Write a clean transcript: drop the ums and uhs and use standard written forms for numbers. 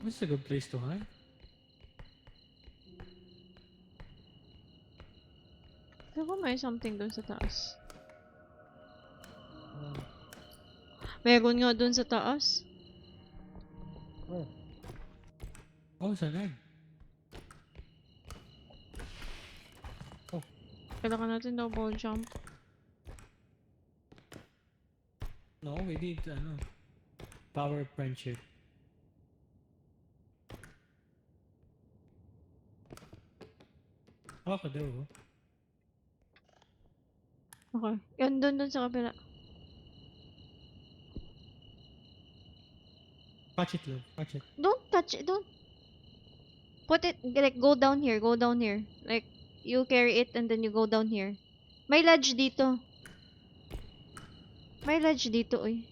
This is a good place to hide. Pero kung may something dun sa taas. Uh, Meron nga dun sa taas. oh. Oh, it's an egg. Kailangan natin double jump. No, we need power of friendship. Okay, there we go. Okay. Yan, dun sa kabila. Catch it, love. Catch it. Don't touch it, don't. Put it, like, go down here, go down here. Like, you carry it and then you go down here. May ledge dito. May ledge dito, uy.